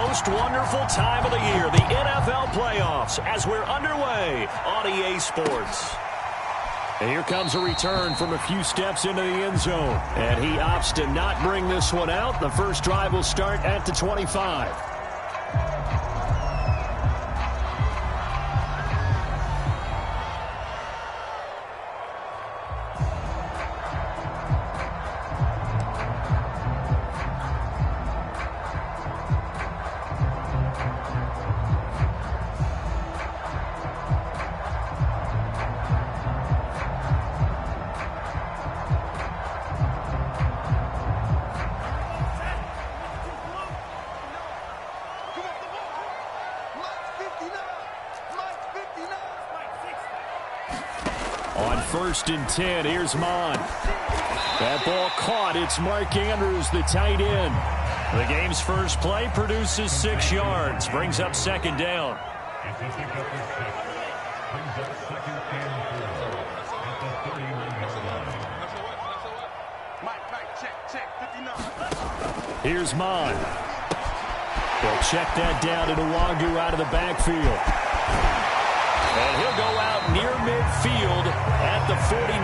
most wonderful time of the year, the NFL playoffs, as we're underway on EA Sports. And here comes a return from a few steps into the end zone. And he opts to not bring this one out. The first drive will start at the 25. On 1st and 10, here's Mon. That ball caught. It's Mark Andrews, the tight end. The game's first play produces 6 yards. Brings up 2nd down. Here's Mon. They'll check that down to Nwangu out of the backfield. And he'll go out near midfield at the 49.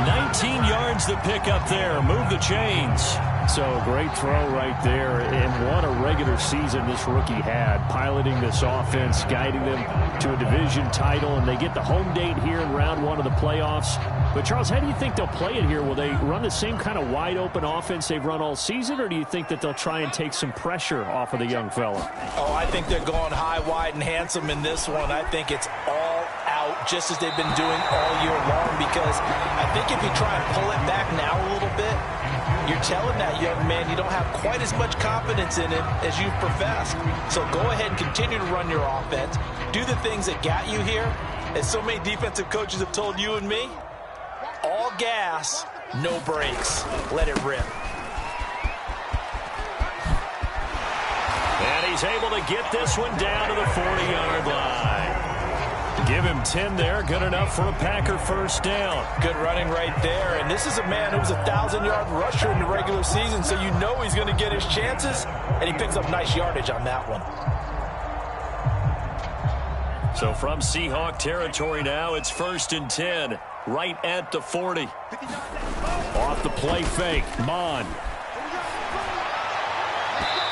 19 yards to pick up there. Move the chains. So great throw right there. And what a regular season this rookie had. Piloting this offense, guiding them to a division title. And they get the home date here in round 1 of the playoffs. But, Charles, how do you think they'll play it here? Will they run the same kind of wide-open offense they've run all season, or do you think that they'll try and take some pressure off of the young fella? Oh, I think they're going high, wide, and handsome in this one. I think it's all out, just as they've been doing all year long, because I think if you try and pull it back now a little bit, you're telling that young man you don't have quite as much confidence in it as you've professed. So go ahead and continue to run your offense. Do the things that got you here. As so many defensive coaches have told you and me, all gas, no brakes. Let it rip. And he's able to get this one down to the 40-yard line. Give him 10 there. Good enough for a Packer first down. Good running right there. And this is a man who was a 1,000-yard rusher in the regular season, so you know he's going to get his chances, and he picks up nice yardage on that one. So from Seahawk territory now, it's 1st and 10, right at the 40. Off the play fake, Mon.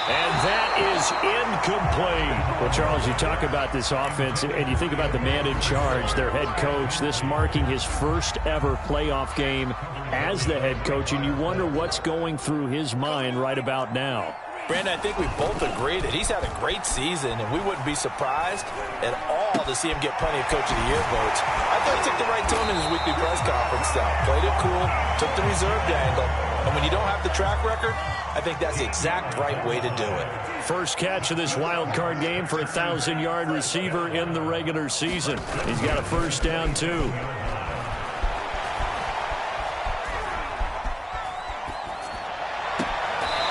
And that is incomplete. Well, Charles, you talk about this offense, and you think about the man in charge, their head coach, this marking his first ever playoff game as the head coach, and you wonder what's going through his mind right about now. Brandon, I think we both agree that he's had a great season, and we wouldn't be surprised at all to see him get plenty of Coach of the Year votes. I thought he took the right tone in his weekly press conference, though. Played it cool, took the reserved angle, and when you don't have the track record, I think that's the exact right way to do it. First catch of this wild card game for a 1,000-yard receiver in the regular season. He's got a first down, too.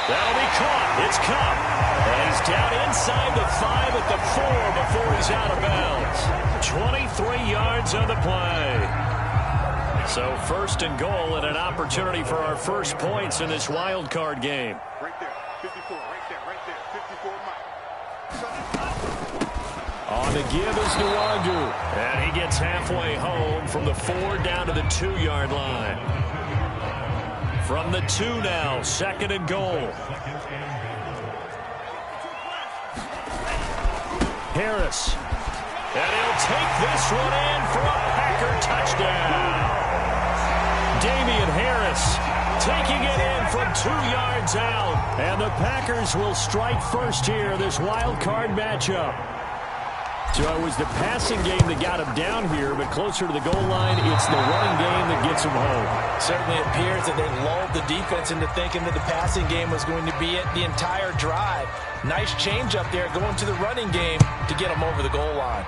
That'll be caught. It's Cup. And he's down inside the 5 at the 4 before he's out of bounds. 23 yards on the play. So 1st and goal and an opportunity for our first points in this wild card game. Right there, 54, right there, 54 Mike. On the give is Nwangu. And he gets halfway home from the 4 down to the 2-yard line. From the 2 now, 2nd and goal. Harris. And he'll take this one in for a Packer touchdown. Damian Harris taking it in from 2 yards out. And the Packers will strike first here, this wild card matchup. So it was the passing game that got him down here, but closer to the goal line, it's the running game that gets him home. Certainly appears that they lulled the defense into thinking that the passing game was going to be it the entire drive. Nice change up there going to the running game to get him over the goal line.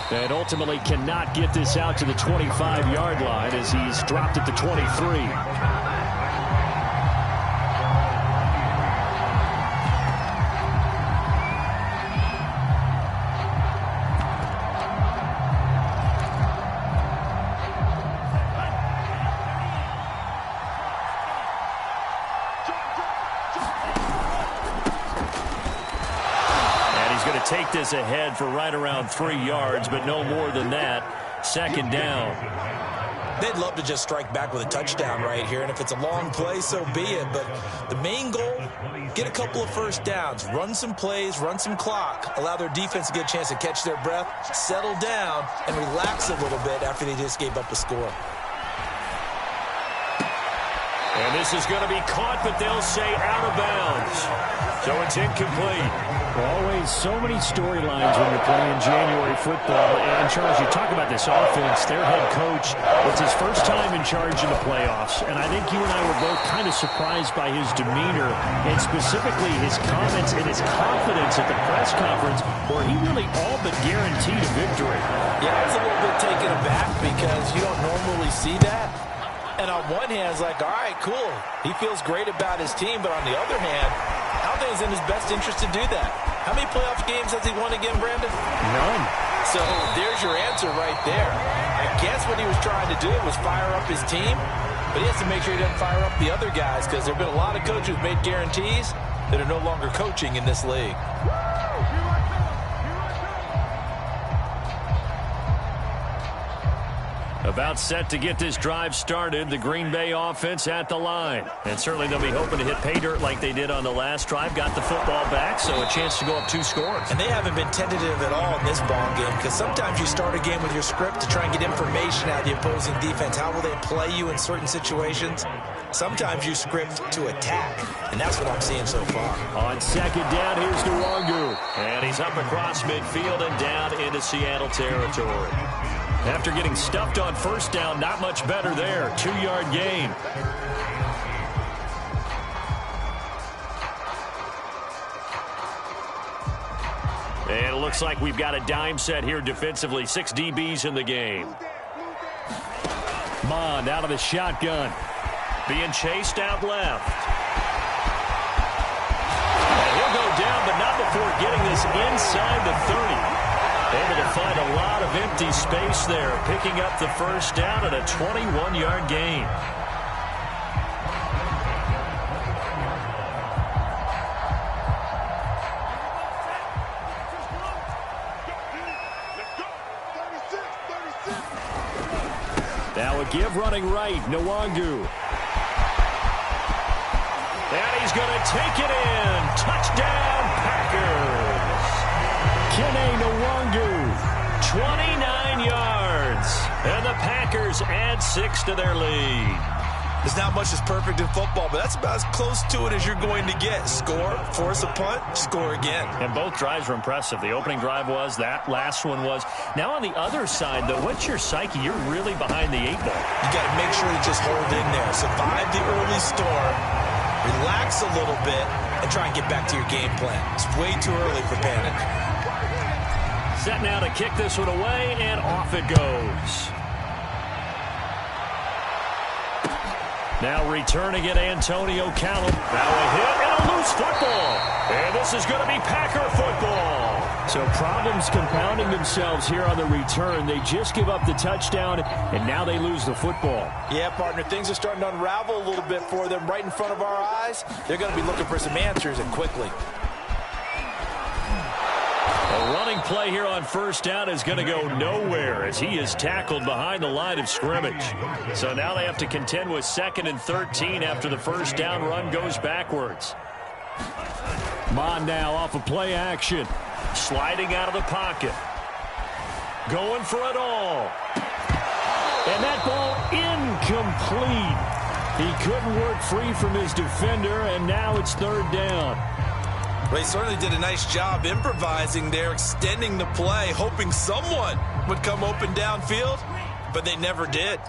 And ultimately cannot get this out to the 25-yard line as he's dropped at the 23. take this ahead for right around 3 yards, but no more than that. Second down. They'd love to just strike back with a touchdown right here, and if it's a long play, so be it. But the main goal, get a couple of first downs, run some plays, run some clock, allow their defense to get a chance to catch their breath, settle down, and relax a little bit after they just gave up a score. And this is going to be caught, but they'll say out of bounds. So it's incomplete. Always so many storylines when you're playing January football. And, Charles, you talk about this offense. Their head coach, it's his first time in charge in the playoffs. And I think you and I were both kind of surprised by his demeanor and specifically his comments and his confidence at the press conference where he really all but guaranteed a victory. Yeah, I was a little bit taken aback because you don't normally see that. And on one hand, it's like, all right, cool. He feels great about his team. But on the other hand, I don't think it's in his best interest to do that. How many playoff games has he won again, Brandon? None. So there's your answer right there. I guess what he was trying to do was fire up his team. But he has to make sure he doesn't fire up the other guys because there have been a lot of coaches who've made guarantees that are no longer coaching in this league. About set to get this drive started, the Green Bay offense at the line. And certainly they'll be hoping to hit pay dirt like they did on the last drive. Got the football back, so a chance to go up 2 scores. And they haven't been tentative at all in this ball game because sometimes you start a game with your script to try and get information out of the opposing defense. How will they play you in certain situations? Sometimes you script to attack, and that's what I'm seeing so far. On second down, here's Nwangu. And he's up across midfield and down into Seattle territory. After getting stuffed on first down, not much better there. 2-yard gain. And it looks like we've got a dime set here defensively. 6 DBs in the game. Mond out of the shotgun. Being chased out left. And he'll go down, but not before getting this inside the 30. Able to find a lot of empty space there, picking up the first down at a 21-yard gain. Now a give running right, Nwangu. And he's going to take it in. Touchdown, Packers. Kene Nwangu, 29 yards. And the Packers add 6 to their lead. There's not much that's perfect in football, but that's about as close to it as you're going to get. Score, force a punt, score again. And both drives were impressive. The opening drive was, that last one was. Now on the other side, though, what's your psyche? You're really behind the 8 ball. You got to make sure to just hold in there. Survive the early storm, relax a little bit, and try and get back to your game plan. It's way too early for panic. Set now to kick this one away, and off it goes. Now returning it, Antonio Callum. Now a hit and a loose football. And this is going to be Packer football. So problems compounding themselves here on the return. They just give up the touchdown, and now they lose the football. Yeah, partner, things are starting to unravel a little bit for them right in front of our eyes. They're going to be looking for some answers, and quickly. A running play here on first down is going to go nowhere as he is tackled behind the line of scrimmage. So now they have to contend with 2nd and 13 after the first down run goes backwards. Mond now off of play action. Sliding out of the pocket. Going for it all. And that ball incomplete. He couldn't work free from his defender, and now it's 3rd down. Well, he certainly did a nice job improvising there, extending the play, hoping someone would come open downfield, but they never did.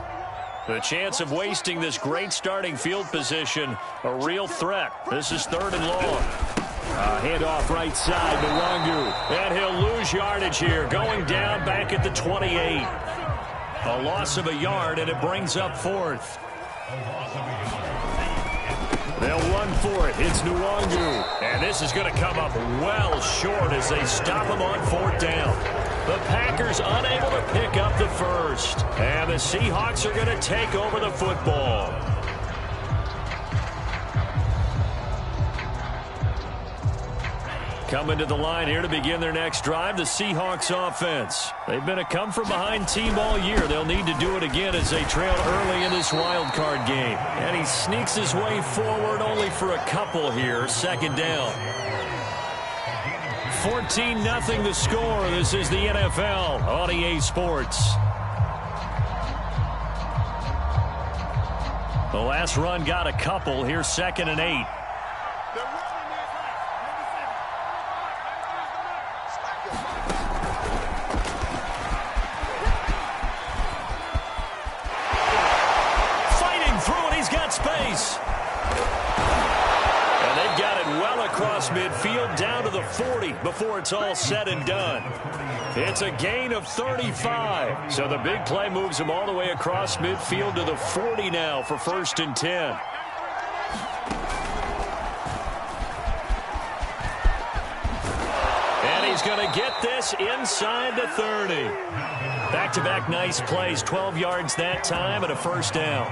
The chance of wasting this great starting field position, a real threat. This is 3rd and long. Handoff right side to Nwangu. And he'll lose yardage here, going down back at the 28. A loss of a yard, and it brings up 4th. They'll run for it. It's Nwangu. And this is going to come up well short as they stop him on 4th down. The Packers unable to pick up the first. And the Seahawks are going to take over the football. Coming to the line here to begin their next drive, the Seahawks offense. They've been a come-from-behind team all year. They'll need to do it again as they trail early in this wild card game. And he sneaks his way forward only for a couple here. Second down. 14-0 the score. This is the NFL on EA Sports. The last run got a couple. Here's 2nd and 8. Space. And they've got it well across midfield down to the 40 before it's all said and done. It's a gain of 35. So the big play moves him all the way across midfield to the 40 now for 1st and 10. And he's going to get this inside the 30. Back-to-back nice plays, 12 yards that time and a 1st down.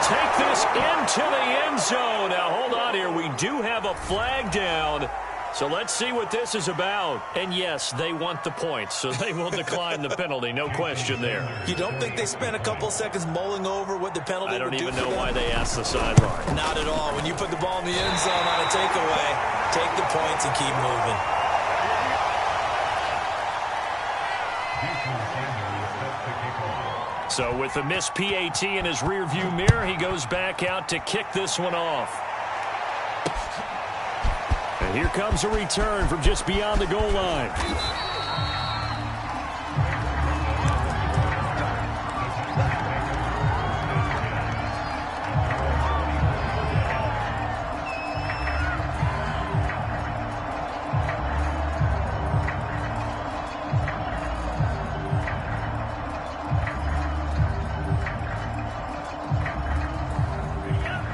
Take this into the end zone. Now, hold on here. We do have a flag down. So let's see what this is about. And, yes, they want the points, so they will decline the penalty. No question there. You don't think they spent a couple seconds mulling over what the penalty would do? I don't even know why they asked the sideline. Not at all. When you put the ball in the end zone on a takeaway, take the points and keep moving. So with the missed PAT in his rearview mirror, he goes back out to kick this one off. And here comes a return from just beyond the goal line.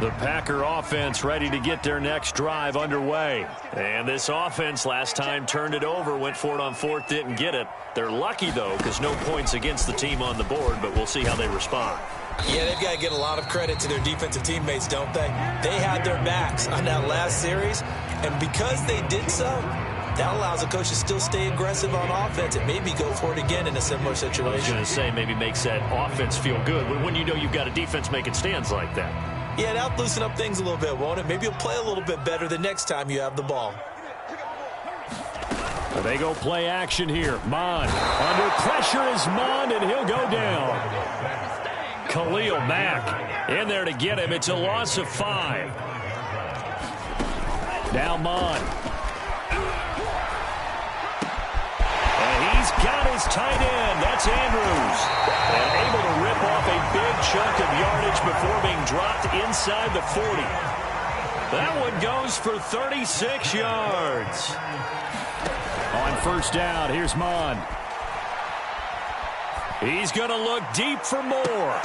The Packer offense ready to get their next drive underway. And this offense last time turned it over, went for it on 4th, didn't get it. They're lucky, though, because no points against the team on the board, but we'll see how they respond. Yeah, they've got to get a lot of credit to their defensive teammates, don't they? They had their backs on that last series, and because they did so, that allows the coach to still stay aggressive on offense and maybe go for it again in a similar situation. I was going to say maybe makes that offense feel good when you know you've got a defense making stands like that. Yeah, that'll loosen up things a little bit, won't it? Maybe you'll play a little bit better the next time you have the ball. They go play action here. Mond. Under pressure is Mond, and he'll go down. Khalil Mack in there to get him. It's a loss of 5. Now Mond. And he's got his tight end. That's Andrews. And able to rip off a big chunk of yardage before being dropped inside the 40. That one goes for 36 yards. On 1st down, here's Mond. He's going to look deep for more.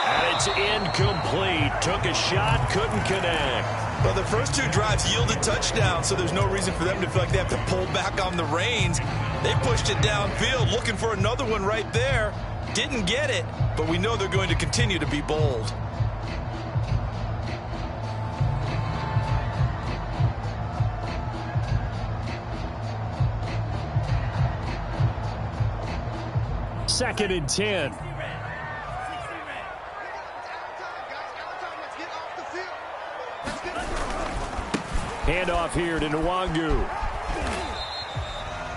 And it's incomplete. Took a shot, couldn't connect. Well, the first 2 drives yielded touchdowns, so there's no reason for them to feel like they have to pull back on the reins. They pushed it downfield, looking for another one right there. Didn't get it, but we know they're going to continue to be bold. Second and 10. Handoff here to Nwangu.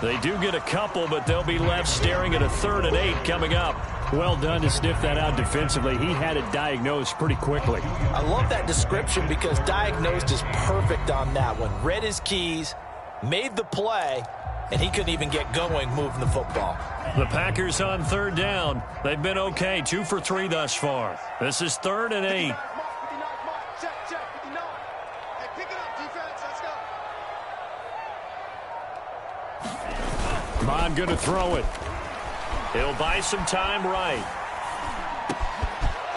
They do get a couple, but they'll be left staring at a 3rd and 8 coming up. Well done to sniff that out defensively. He had it diagnosed pretty quickly. I love that description because diagnosed is perfect on that one. Read his keys, made the play, and he couldn't even get going moving the football. The Packers on 3rd down. They've been okay, 2 for 3 thus far. This is 3rd and 8. Mond going to throw it. He'll buy some time right.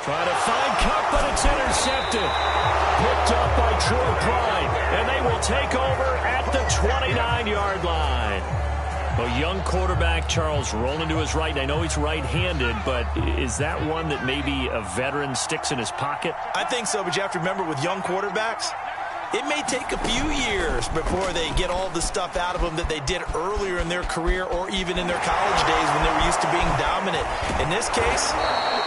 Trying to find Cup, but it's intercepted. Picked up by Troy Pride, and they will take over at the 29-yard line. A young quarterback, Charles, rolling to his right. I know he's right-handed, but is that one that maybe a veteran sticks in his pocket? I think so, but you have to remember with young quarterbacks, it may take a few years before they get all the stuff out of them that they did earlier in their career or even in their college days when they were used to being dominant. In this case,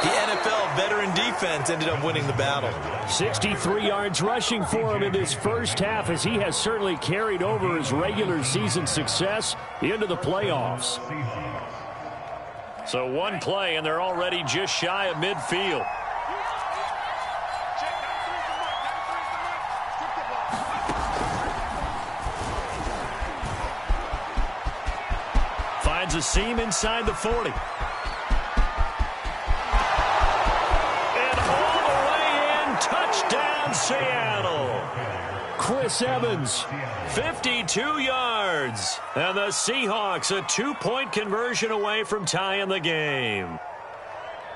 the NFL veteran defense ended up winning the battle. 63 yards rushing for him in this first half, as he has certainly carried over his regular season success into the playoffs. So one play, and they're already just shy of midfield. Finds a seam inside the 40. And all the way in, touchdown Seattle. Chris Evans, 52 yards. And the Seahawks a 2-point conversion away from tying the game.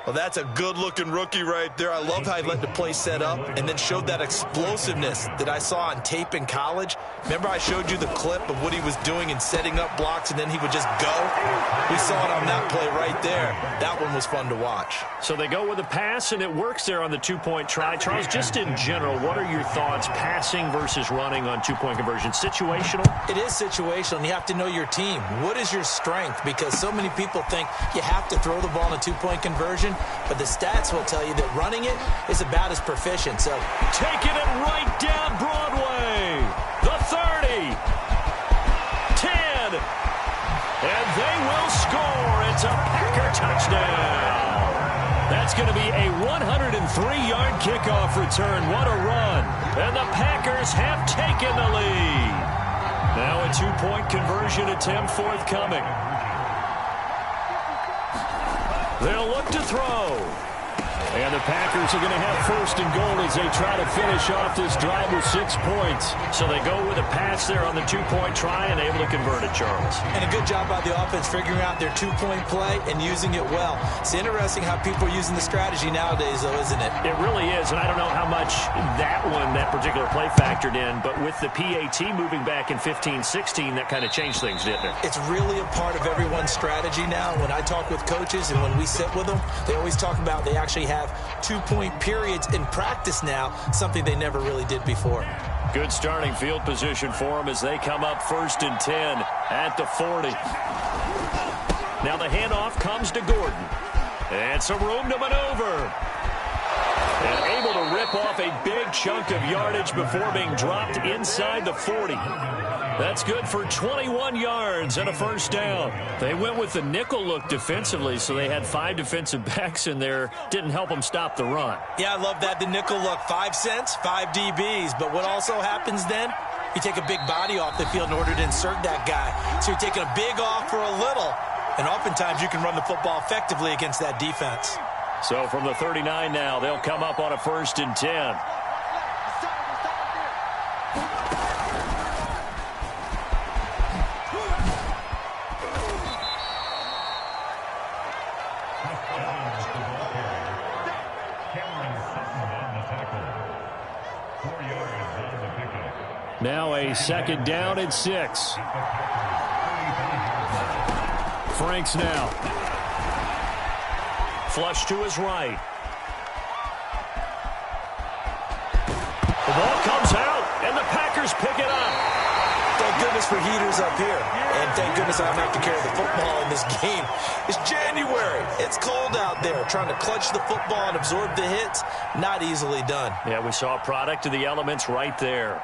Well, that's a good-looking rookie right there. I love how he let the play set up and then showed that explosiveness that I saw on tape in college. Remember I showed you the clip of what he was doing and setting up blocks, and then he would just go? We saw it on that play right there. That one was fun to watch. So they go with a pass, and it works there on the 2-point try. Charles, just in general, what are your thoughts passing versus running on 2-point conversion? Situational? It is situational, and you have to know your team. What is your strength? Because so many people think you have to throw the ball in a 2-point conversion, but the stats will tell you that running it is about as proficient. So taking it right down Broadway. The 30. 10. And they will score. It's a Packer touchdown. That's going to be a 103-yard kickoff return. What a run. And the Packers have taken the lead. Now a 2-point conversion attempt forthcoming. They'll look to throw. And the Packers are going to have first and goal as they try to finish off this drive with 6 points. So they go with a pass there on the 2-point try and able to convert it, Charles. And a good job by the offense figuring out their 2-point play and using it well. It's interesting how people are using the strategy nowadays, though, isn't it? It really is, and I don't know how much that particular play factored in, but with the PAT moving back in 15-16, that kind of changed things, didn't it? It's really a part of everyone's strategy now. When I talk with coaches and when we sit with them, they always talk about they actually have 2-point periods in practice now, something they never really did before. Good starting field position for them as they come up first and 10 at the 40. Now the handoff comes to Gordon. And some room to maneuver. And able to rip off a big chunk of yardage before being dropped inside the 40. That's good for 21 yards and a first down. They went with the nickel look defensively, so they had 5 defensive backs in there. Didn't help them stop the run. Yeah, I love that, the nickel look. 5 cents, 5 DBs. But what also happens then, you take a big body off the field in order to insert that guy. So you're taking a big off for a little. And oftentimes you can run the football effectively against that defense. So from the 39 now, they'll come up on a first and 10. Now a second down and 6. Franks now. Flush to his right. The ball comes out, and the Packers pick it up. Thank goodness for heaters up here. And thank goodness I don't have to carry the football in this game. It's January. It's cold out there. Trying to clutch the football and absorb the hits, not easily done. Yeah, we saw a product of the elements right there.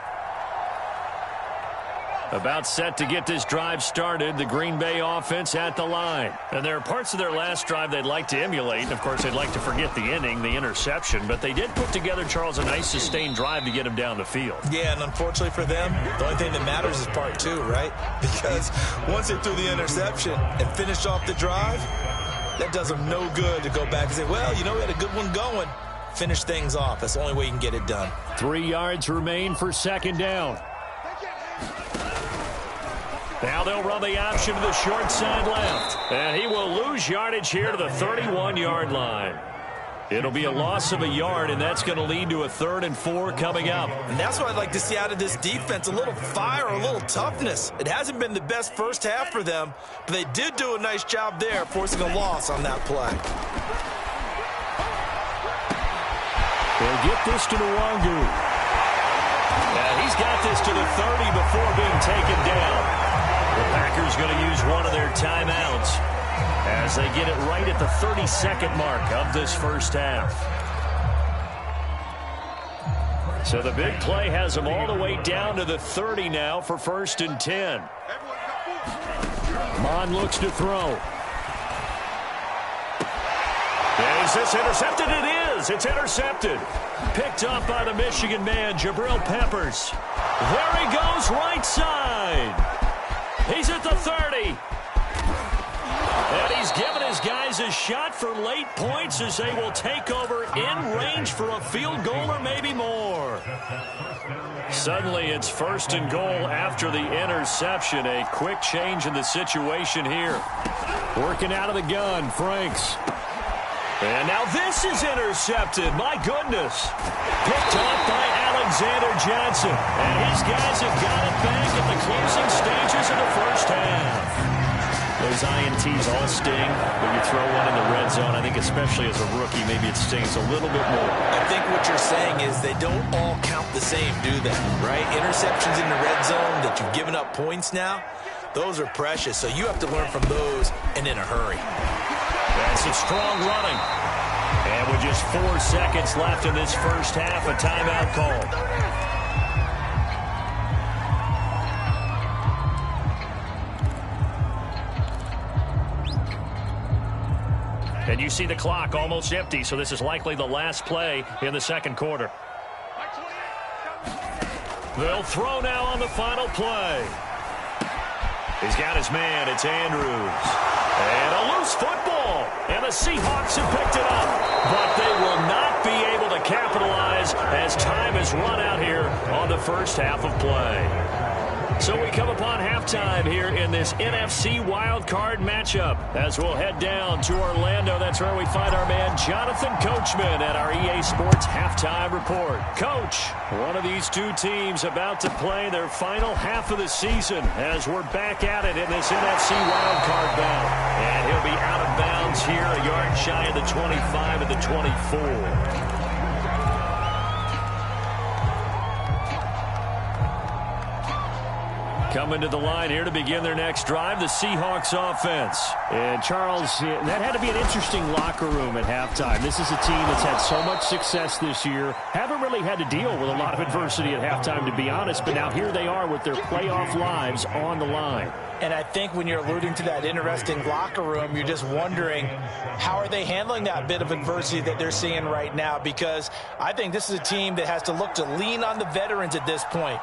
About set to get this drive started, the Green Bay offense at the line. And there are parts of their last drive they'd like to emulate. And, of course, they'd like to forget the inning, the interception. But they did put together, Charles, a nice sustained drive to get him down the field. Yeah, and unfortunately for them, the only thing that matters is part 2, right? Because once they threw the interception and finished off the drive, that does them no good to go back and say, well, you know, we had a good one going. Finish things off. That's the only way you can get it done. 3 yards remain for second down. Now they'll run the option to the short side left. And he will lose yardage here to the 31-yard line. It'll be a loss of a yard, and that's going to lead to a 3rd and 4 coming up. And that's what I'd like to see out of this defense, a little fire, a little toughness. It hasn't been the best first half for them, but they did do a nice job there, forcing a loss on that play. They'll get this to Nwangu. And he's got this to the 30 before being taken down. The Packers going to use one of their timeouts as they get it right at the 32nd mark of this first half. So the big play has them all the way down to the 30 now for 1st and 10. Mon looks to throw. Is this intercepted? It is. It's intercepted. Picked up by the Michigan man, Jabril Peppers. There he goes, right side. He's at the 30. And he's given his guys a shot for late points as they will take over in range for a field goal or maybe more. Suddenly it's 1st and goal after the interception. A quick change in the situation here. Working out of the gun, Franks. And now this is intercepted. My goodness. Picked off by Alexander Johnson. And his guys have got it back at the closing stages of the first half. Those INTs all sting, but you throw one in the red zone. I think especially as a rookie, maybe it stings a little bit more. I think what you're saying is they don't all count the same, do they? Right? Interceptions in the red zone that you've given up points now, those are precious. So you have to learn from those and in a hurry. That's a strong running. And with just 4 seconds left in this first half, a timeout call. And you see the clock almost empty, so this is likely the last play in the second quarter. They'll throw now on the final play. He's got his man. It's Andrews. And a loose football. And the Seahawks have picked it up. But they will not be able to capitalize as time has run out here on the first half of play. So we come upon halftime here in this NFC wildcard matchup as we'll head down to Orlando. That's where we find our man Jonathan Coachman at our EA Sports Halftime Report. Coach, one of these two teams about to play their final half of the season as we're back at it in this NFC wildcard bout. And he'll be out of bounds here, a yard shy of the 25 of the 24. Coming to the line here to begin their next drive, the Seahawks offense. And, Charles, that had to be an interesting locker room at halftime. This is a team that's had so much success this year. Haven't really had to deal with a lot of adversity at halftime, to be honest. But now here they are with their playoff lives on the line. And I think when you're alluding to that interesting locker room, you're just wondering how are they handling that bit of adversity that they're seeing right now, because I think this is a team that has to look to lean on the veterans at this point.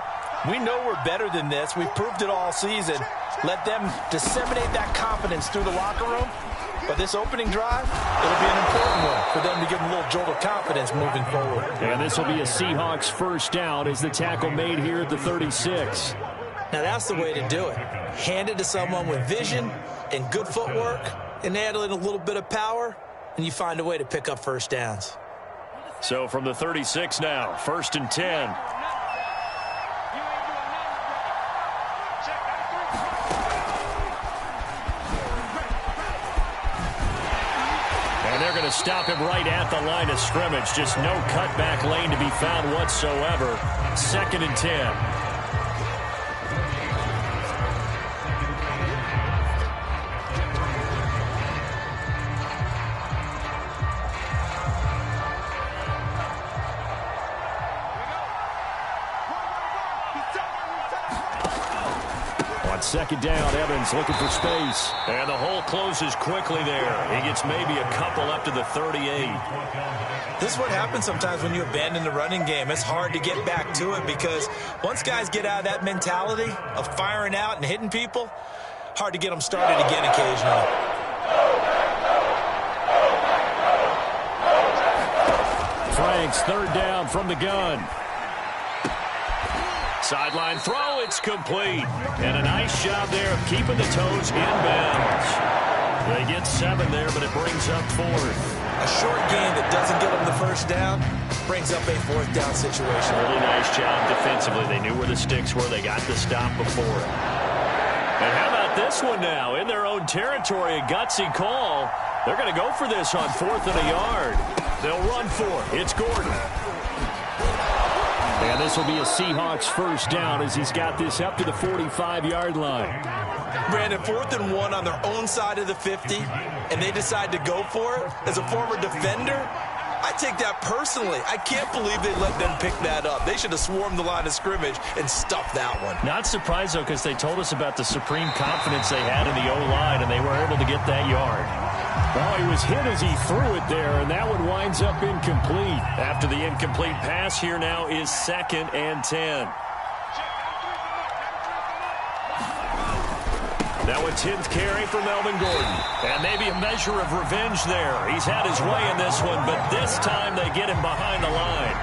We know we're better than this. We've proved it all season. Let them disseminate that confidence through the locker room. But this opening drive, it'll be an important one for them to give them a little jolt of confidence moving forward. And this will be a Seahawks first down as the tackle made here at the 36. Now that's the way to do it. Hand it to someone with vision and good footwork and add in a little bit of power, and you find a way to pick up first downs. So from the 36 now, 1st and 10. They're going to stop him right at the line of scrimmage. Just no cutback lane to be found whatsoever. 2nd and 10. Second down, Evans looking for space. And the hole closes quickly there. He gets maybe a couple up to the 38. This is what happens sometimes when you abandon the running game. It's hard to get back to it because once guys get out of that mentality of firing out and hitting people, hard to get them started again occasionally. Franks, 3rd down from the gun. Sideline throw, it's complete. And a nice job there of keeping the toes in bounds. They get 7 there, but it brings up 4th. A short gain that doesn't get them the first down brings up a fourth down situation. Really nice job defensively. They knew where the sticks were. They got the stop before it. And how about this one now? In their own territory, a gutsy call. They're going to go for this on 4th and a yard. They'll run for it. It's Gordon. And this will be a Seahawks first down as he's got this up to the 45-yard line. Brandon, 4th and 1 on their own side of the 50, and they decide to go for it. As a former defender, I take that personally. I can't believe they let them pick that up. They should have swarmed the line of scrimmage and stuffed that one. Not surprised, though, because they told us about the supreme confidence they had in the O-line, and they were able to get that yard. Well, he was hit as he threw it there, and that one winds up incomplete. After the incomplete pass, here now is 2nd and 10. Now a 10th carry for Melvin Gordon. And maybe a measure of revenge there. He's had his way in this one, but this time they get him behind the line.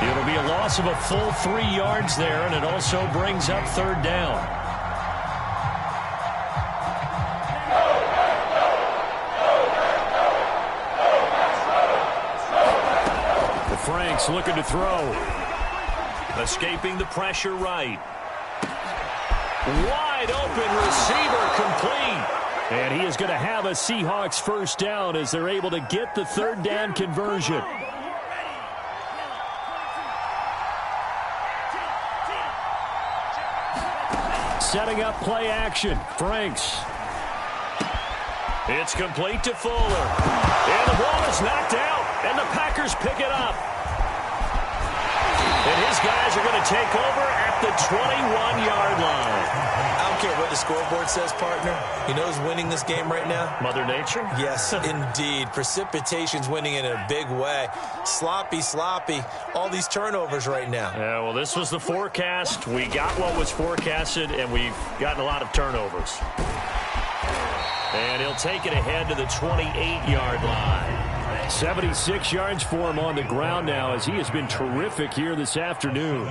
It'll be a loss of a full 3 yards there, and it also brings up 3rd down. The Franks looking to throw. Escaping the pressure right. Wide open receiver complete. And he is going to have a Seahawks first down as they're able to get the 3rd down conversion. Setting up play action. Franks. It's complete to Fuller. And the ball is knocked out. And the Packers pick it up. And his guys are going to take over at the 21-yard line. I don't care what the scoreboard says, partner. You know who's winning this game right now? Mother Nature? Yes, indeed. Precipitation's winning in a big way. Sloppy. All these turnovers right now. Yeah, well, this was the forecast. We got what was forecasted, and we've gotten a lot of turnovers. And he'll take it ahead to the 28-yard line. 76 yards for him on the ground now as he has been terrific here this afternoon.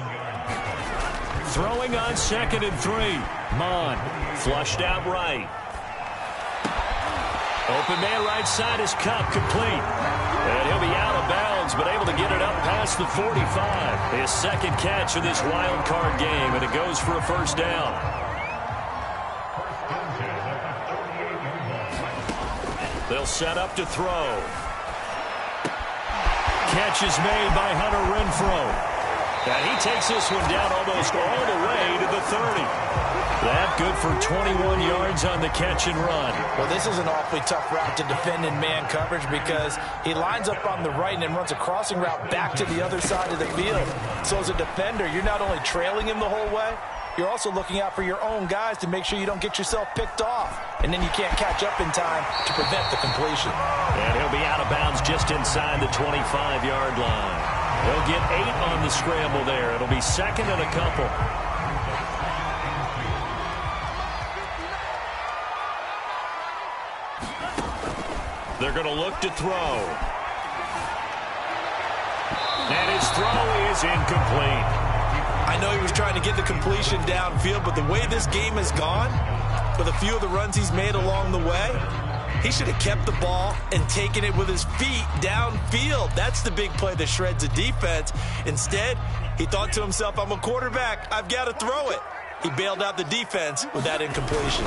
Throwing on 2nd and 3. Mon flushed out right. Open man right side is Cup complete. And he'll be out of bounds, but able to get it up past the 45. His 2nd catch of this wild card game, and it goes for a first down. They'll set up to throw. Catch is made by Hunter Renfrow. And he takes this one down almost all the way to the 30. That good for 21 yards on the catch and run. Well, this is an awfully tough route to defend in man coverage because he lines up on the right and then runs a crossing route back to the other side of the field. So as a defender, you're not only trailing him the whole way, you're also looking out for your own guys to make sure you don't get yourself picked off. And then you can't catch up in time to prevent the completion. And he'll be out of bounds just inside the 25-yard line. He'll get 8 on the scramble there. It'll be 2nd and a couple. They're going to look to throw. And his throw is incomplete. I know he was trying to get the completion downfield, but the way this game has gone, with a few of the runs he's made along the way, he should have kept the ball and taken it with his feet downfield. That's the big play that shreds a defense. Instead, he thought to himself, I'm a quarterback. I've got to throw it. He bailed out the defense with that incompletion.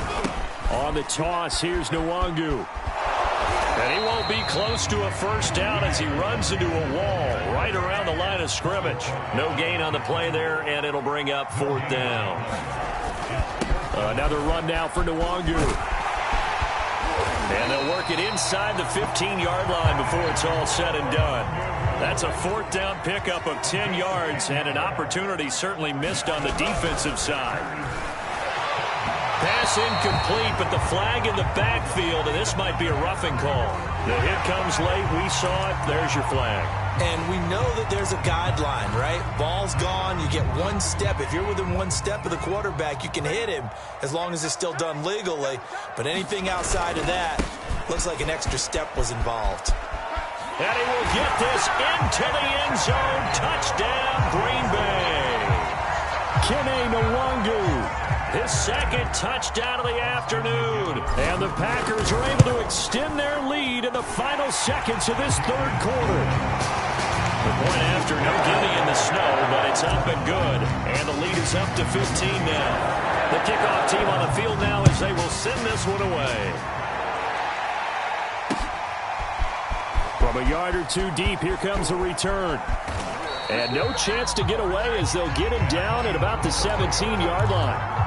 On the toss, here's Nwangu. And he won't be close to a first down as he runs into a wall right around the line of scrimmage. No gain on the play there, and it'll bring up 4th down. Another run now for Nwangu. And they'll work it inside the 15-yard line before it's all said and done. That's a 4th down pickup of 10 yards and an opportunity certainly missed on the defensive side. Pass incomplete, but the flag in the backfield, and this might be a roughing call. The hit comes late. We saw it. There's your flag. And we know that there's a guideline, right? Ball's gone. You get 1 step. If you're within 1 step of the quarterback, you can hit him as long as it's still done legally. But anything outside of that, looks like an extra step was involved. And he will get this into the end zone. Touchdown, Green Bay. Kene Nwangu. his second touchdown of the afternoon. And the Packers are able to extend their lead in the final seconds of this third quarter. The point after, no gimme in the snow, but it's up and good. And the lead is up to 15 now. The kickoff team on the field now as they will send this one away. From a yard or two deep, here comes a return. And no chance to get away as they'll get him down at about the 17-yard line.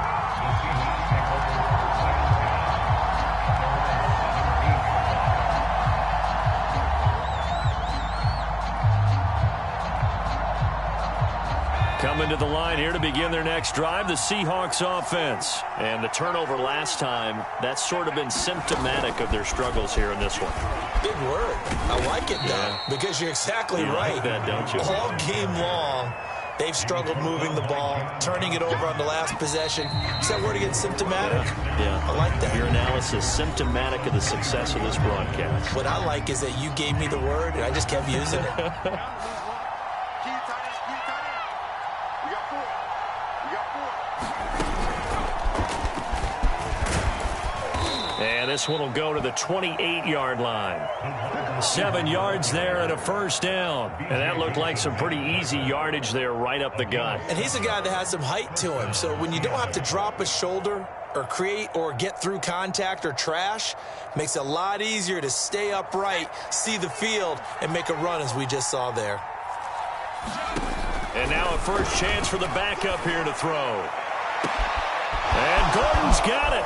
Coming to the line here to begin their next drive, the Seahawks offense. And the turnover last time, that's sort of been symptomatic of their struggles here in this one. Big word. I like it, though, because you're exactly right. Like that, don't you? All game long, they've struggled moving the ball, turning it over on the last possession. Is that word again, symptomatic? Yeah. I like that. Your analysis, symptomatic of the success of this broadcast. What I like is that you gave me the word, and I just kept using it. And this one will go to the 28-yard line. 7 yards there and a first down. And that looked like some pretty easy yardage there right up the gut. And he's a guy that has some height to him. So when you don't have to drop a shoulder or create or get through contact or trash, makes it a lot easier to stay upright, see the field, and make a run as we just saw there. And now a first chance for the backup here to throw. And Gordon's got it.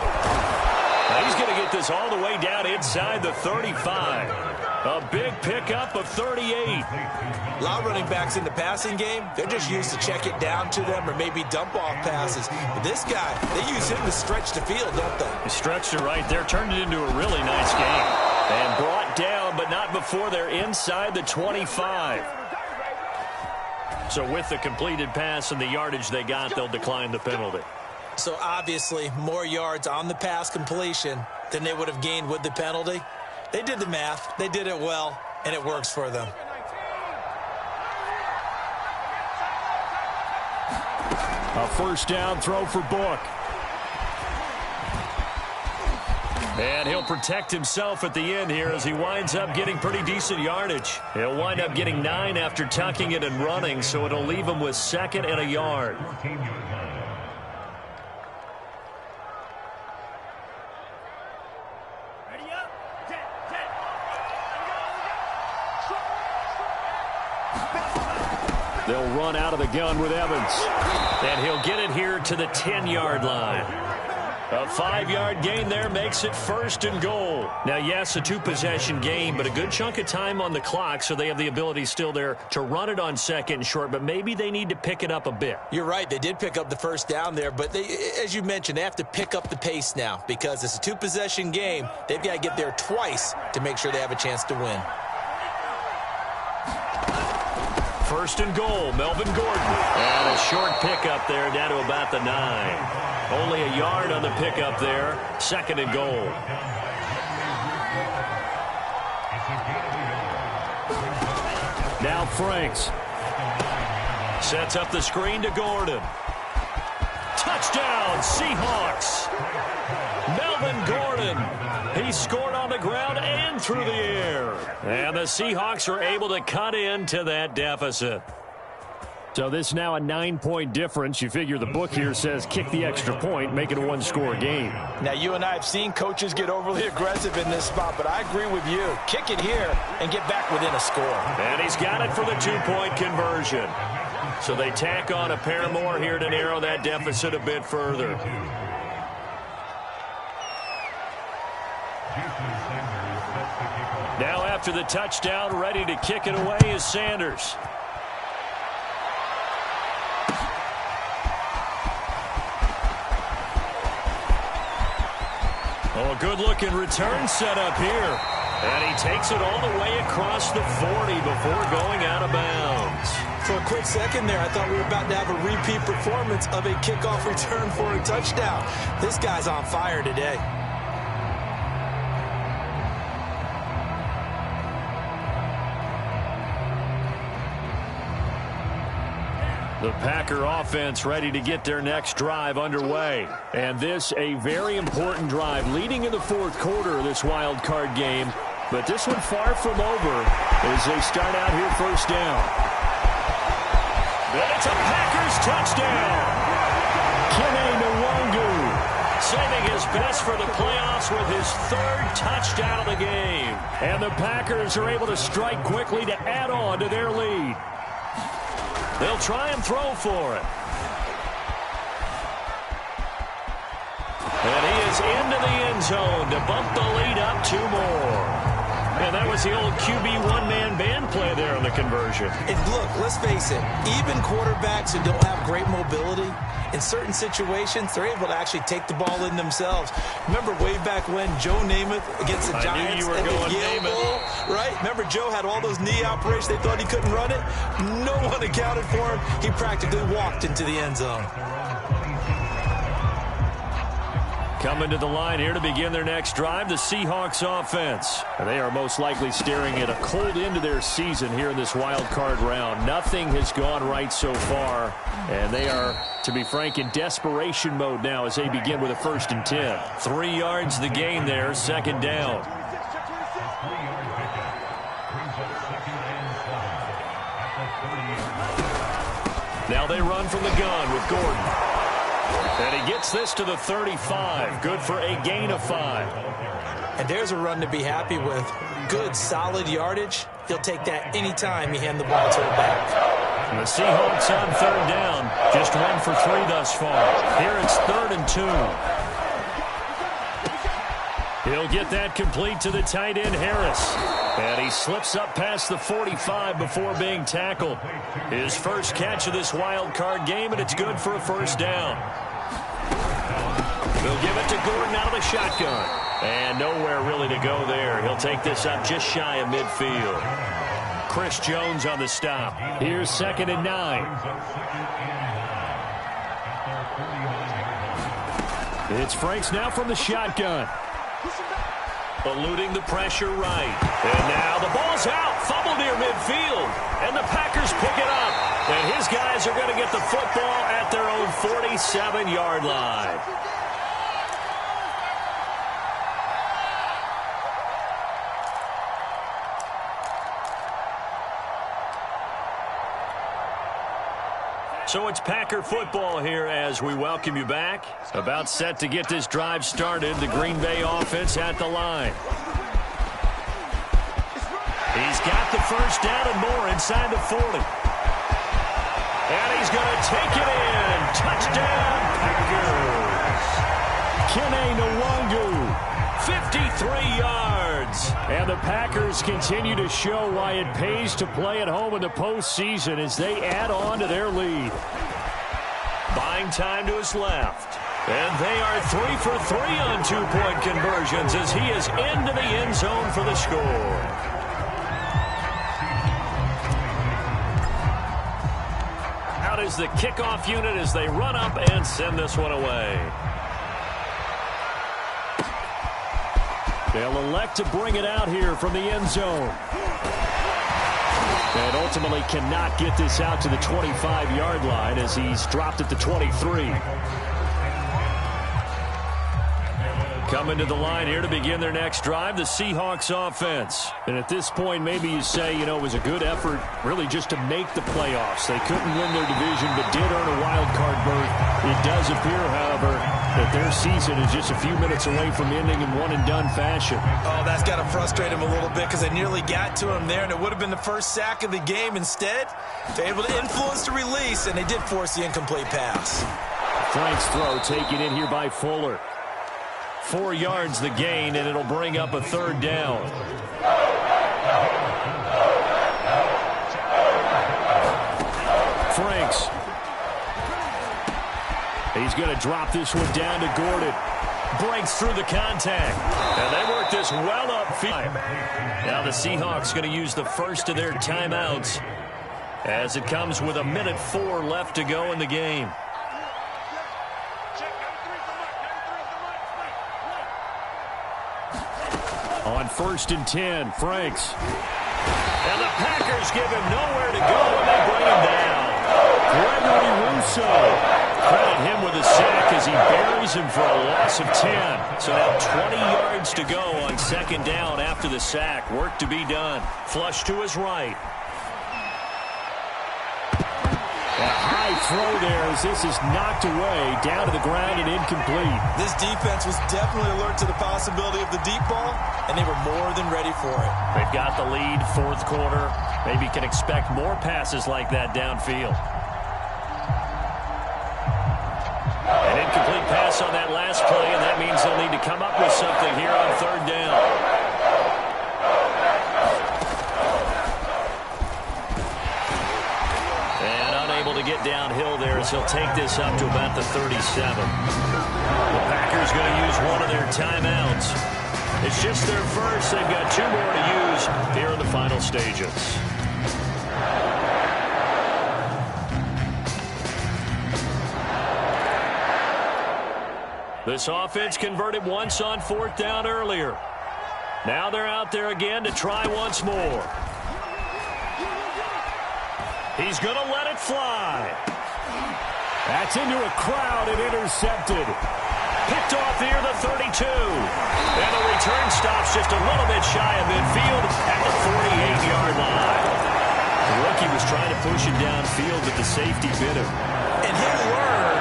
Now he's going to get this all the way down inside the 35. A big pickup of 38. A lot of running backs in the passing game, they're just used to check it down to them or maybe dump off passes. But this guy, they use him to stretch the field, don't they? He stretched it right there, turned it into a really nice game. And brought down, but not before they're inside the 25. So with the completed pass and the yardage they got, they'll decline the penalty. So obviously more yards on the pass completion than they would have gained with the penalty. They did the math. They did it well, and it works for them. A first down throw for Book. And he'll protect himself at the end here as he winds up getting pretty decent yardage. He'll wind up getting 9 after tucking it and running, so it'll leave him with 2nd and a yard. They'll run out of the gun with Evans. And he'll get it here to the 10-yard line. A 5-yard gain there makes it 1st and goal. Now, yes, a 2-possession game, but a good chunk of time on the clock, so they have the ability still there to run it on 2nd and short, but maybe they need to pick it up a bit. You're right. They did pick up the first down there, but they, as you mentioned, they have to pick up the pace now because it's a 2-possession game. They've got to get there twice to make sure they have a chance to win. 1st and goal, Melvin Gordon. And a short pickup there down to about the 9. Only a yard on the pickup there. 2nd and goal. Now Franks. Sets up the screen to Gordon. Touchdown, Seahawks. Melvin Gordon. He scored on the ground and through the air. And the Seahawks are able to cut into that deficit. So this is now a 9-point difference. You figure the book here says kick the extra point, make it a 1-score game. Now, you and I have seen coaches get overly aggressive in this spot, but I agree with you. Kick it here and get back within a score. And he's got it for the 2-point conversion. So they tack on a pair more here to narrow that deficit a bit further. Now after the touchdown, ready to kick it away is Sanders. Oh, a good-looking return set up here. And he takes it all the way across the 40 before going out of bounds. For a quick second there, I thought we were about to have a repeat performance of a kickoff return for a touchdown. This guy's on fire today. The Packer offense ready to get their next drive underway. And this a very important drive leading in the fourth quarter of this wild card game. But this one far from over as they start out here first down. And it's a Packers touchdown. Kenny Nwangu saving his best for the playoffs with his third touchdown of the game. And the Packers are able to strike quickly to add on to their lead. They'll try and throw for it. And he is into the end zone to bump the lead up 2 more. And that was the old QB one-man band play there on the conversion. And look, let's face it, even quarterbacks who don't have great mobility, in certain situations, they're able to actually take the ball in themselves. Remember way back when Joe Namath against the Giants at the Yale Bowl, right? Remember Joe had all those knee operations. They thought he couldn't run it. No one accounted for him. He practically walked into the end zone. Coming to the line here to begin their next drive, the Seahawks offense. And they are most likely staring at a cold end to their season here in this wild card round. Nothing has gone right so far, and they are, to be frank, in desperation mode now as they begin with a 1st and 10. 3 yards the gain there, 2nd down. Now they run from the gun with Gordon. And he gets this to the 35. Good for a gain of 5. And there's a run to be happy with. Good, solid yardage. He'll take that anytime you hand the ball to him back. And the Seahawks on 3rd down. Just 1 for 3 thus far. Here it's 3rd and 2. He'll get that complete to the tight end, Harris. And he slips up past the 45 before being tackled. His first catch of this wild card game, and it's good for a 1st down. They'll give it to Gordon out of the shotgun. And nowhere really to go there. He'll take this up just shy of midfield. Chris Jones on the stop. Here's 2nd and 9. It's Franks now from the shotgun. Eluding the pressure right. And now the ball's out. Fumble near midfield. And the Packers pick it up. And his guys are going to get the football at their own 47-yard line. So it's Packer football here as we welcome you back. About set to get this drive started. The Green Bay offense at the line. He's got the 1st down and more inside the 40. And he's going to take it in. Touchdown, Packers. Kenny Nwangu. 53 yards. And the Packers continue to show why it pays to play at home in the postseason as they add on to their lead. Buying time to his left. And they are 3 for 3 on 2-point conversions as he is into the end zone for the score. Out is the kickoff unit as they run up and send this one away. They'll elect to bring it out here from the end zone. And ultimately cannot get this out to the 25-yard line as he's dropped at the 23. Coming to the line here to begin their next drive, the Seahawks offense. And at this point, maybe you say, you know, it was a good effort really just to make the playoffs. They couldn't win their division, but did earn a wild card berth. It does appear, however, that their season is just a few minutes away from ending in one-and-done fashion. Oh, that's got to frustrate him a little bit because they nearly got to him there, and it would have been the first sack of the game. Instead, they're able to influence the release, and they did force the incomplete pass. Frank's throw taken in here by Fuller. 4 yards the gain, and it'll bring up a 3rd down. Franks. He's going to drop this one down to Gordon. Breaks through the contact. And they work this well upfield. Now the Seahawks going to use the first of their timeouts as it comes with 1:04 left to go in the game. On 1st and 10, Franks. And the Packers give him nowhere to go, and they bring him down. Credit him with a sack as he buries him for a loss of 10. So now 20 yards to go on second down after the sack. Work to be done. Flush to his right. A high throw there as this is knocked away, down to the ground and incomplete. This defense was definitely alert to the possibility of the deep ball, and they were more than ready for it. They've got the lead, fourth quarter. Maybe can expect more passes like that downfield. An incomplete pass on that last play, and that means they'll need to come up with something here on third down. To get downhill there as he'll take this up to about the 37. The Packers going to use one of their timeouts. It's just their first. They've got 2 more to use here in the final stages. This offense converted once on fourth down earlier. Now they're out there again to try once more. He's going to let it fly. That's into a crowd and intercepted. Picked off near the 32. And the return stops just a little bit shy of midfield at the 48-yard line. The rookie was trying to push him downfield, but the safety bit him. And he'll learn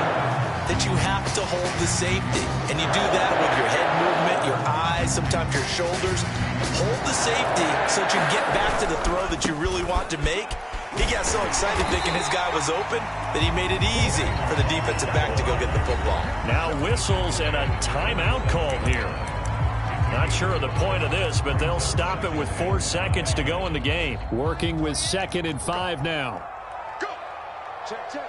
that you have to hold the safety. And you do that with your head movement, your eyes, sometimes your shoulders. Hold the safety so that you can get back to the throw that you really want to make. He got so excited thinking his guy was open that he made it easy for the defensive back to go get the football. Now whistles and a timeout called here. Not sure of the point of this, but they'll stop it with 4 seconds to go in the game. Working with 2nd and 5 now. Go. Check, check.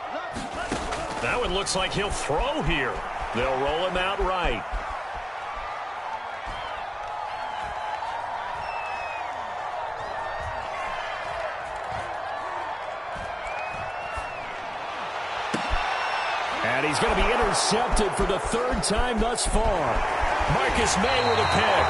That one looks like he'll throw here. They'll roll him out right. And he's going to be intercepted for the 3rd time thus far. Marcus May with a pick.